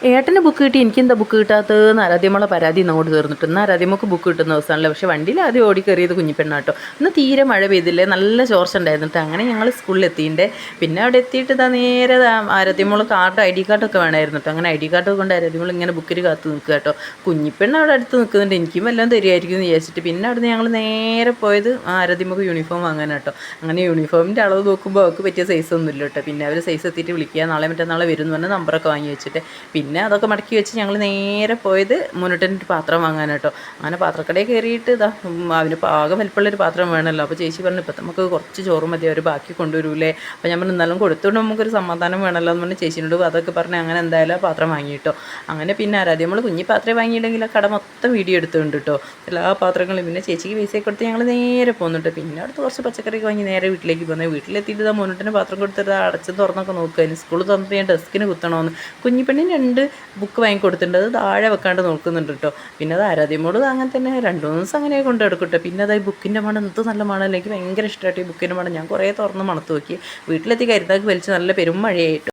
ഏട്ടന് ബുക്ക് കിട്ടി എനിക്കെന്താ ബുക്ക് കിട്ടാത്തതെന്ന് ആരാധ്യമളെ പരാതി ഇങ്ങോട്ട് തീർന്നിട്ട് എന്നാൽ ആരാധ്യമക്ക് ബുക്ക് കിട്ടുന്ന ദിവസമാണല്ലോ. പക്ഷേ വണ്ടിയിൽ ആദ്യം ഓടിക്കറിയത് കുഞ്ഞിപ്പെണ്ണാട്ടോ. ഇന്ന് തീരെ മഴ പെയ്തില്ലേ, നല്ല ചോർച്ച ഉണ്ടായിരുന്നിട്ട് അങ്ങനെ ഞങ്ങൾ സ്കൂളിൽ എത്തിയിട്ടുണ്ട്. പിന്നെ അവിടെ എത്തിയിട്ട് ഇതാ നേരെ ആരാധ്യമോള് കാർഡ് ID കാർഡൊക്കെ വേണമായിരുന്നു കേട്ടോ. അങ്ങനെ ID കാർഡ് കൊണ്ട് ആരാധ്യമോൾ ഇങ്ങനെ ബുക്കിൽ കാത്ത് നിൽക്കുക കേട്ടോ. കുഞ്ഞിപ്പെണ്ണ അവിടെ അടുത്ത് നിൽക്കുന്നുണ്ട്, എനിക്കും എല്ലാം തരുമായിരിക്കും എന്ന് വിചാരിച്ചിട്ട്. പിന്നെ അവിടെ ഞങ്ങൾ നേരെ പോയത് ആരാധ്യമക്ക് യൂണിഫോം വാങ്ങാൻ കേട്ടോ. അങ്ങനെ യൂണിഫോമിൻ്റെ അളവ് നോക്കുമ്പോൾ അവർക്ക് പറ്റിയ സൈസൊന്നും ഇല്ല കേട്ടോ. പിന്നെ അവർ സൈസ് എത്തിയിട്ട് വിളിക്കുക, നാളെ മറ്റന്നാളെ വരും എന്ന് പറഞ്ഞ് നമ്പറൊക്കെ വാങ്ങി വെച്ചിട്ട് പിന്നെ അതൊക്കെ മടക്കി വെച്ച് ഞങ്ങൾ നേരെ പോയത് മുന്നോട്ടൊരു പാത്രം വാങ്ങാൻ കേട്ടോ. അങ്ങനെ പാത്രക്കടയിൽ കയറിയിട്ട് ഇതാ അവന് പാകം വലിപ്പമുള്ളൊരു പാത്രം വേണമല്ലോ. അപ്പോൾ ചേച്ചി പറഞ്ഞു ഇപ്പം നമുക്ക് കുറച്ച് ചോറ് മതി, അവർ ബാക്കി കൊണ്ടുവരൂലേ. അപ്പോൾ ഞാൻ പറഞ്ഞു എന്നാലും കൊടുത്തുകൊണ്ട് നമുക്കൊരു സമാധാനം വേണമല്ലോ എന്ന് പറഞ്ഞ് ചേച്ചിനോട് അതൊക്കെ പറഞ്ഞ് അങ്ങനെ എന്തായാലും ആ പാത്രം വാങ്ങിയിട്ടോ. അങ്ങനെ പിന്നെ ആരാധ്യം നമ്മൾ കുഞ്ഞി പാത്രം വാങ്ങിയില്ലെങ്കിൽ ആ കട മൊത്തം വീഡിയോ എടുത്തുകൊണ്ട് കേട്ടോ, എല്ലാ പാത്രങ്ങളും. പിന്നെ ചേച്ചിക്ക് പൈസ കൊടുത്ത് ഞങ്ങൾ നേരെ പോകുന്നുണ്ട്. പിന്നെ അടുത്ത് കുറച്ച് പച്ചക്കറിയൊക്കെ വാങ്ങി നേരെ വീട്ടിലേക്ക് പോകുന്നത്. വീട്ടിലെത്തിയിട്ട് ഇതാ മുന്നോട്ടിന് പാത്രം കൊടുത്തിട്ട് അടച്ച് തുറന്നൊക്കെ നോക്കുക. അതിന് സ്കൂൾ തുറന്നിട്ട് ഞാൻ ഡെസ്കിന് കുത്തണമെന്ന്. കുഞ്ഞിപ്പെണ്ണിന് 2 ബുക്ക് വാങ്ങിക്കൊടുത്തിട്ടുണ്ട്, അത് താഴെ വെക്കാണ്ട് നോക്കുന്നുണ്ട് കേട്ടോ. പിന്നെ അത് ആരാധ്യമോട് അങ്ങനെ തന്നെ 2-3 ദിവസം അങ്ങനെ കൊണ്ട് എടുക്കും കേട്ടോ. പിന്നെ അതായത് ബുക്കിൻ്റെ മണം എന്ത് നല്ല മണം, എനിക്ക് ഭയങ്കര ഇഷ്ടമായിട്ട് ഈ ബുക്കിൻ്റെ മണം. ഞാൻ കുറേ തുറന്ന് മണത്ത് നോക്കി. വീട്ടിലെത്തി കരുതാക്ക് വലിച്ച് നല്ല പെരും മഴയായിട്ട്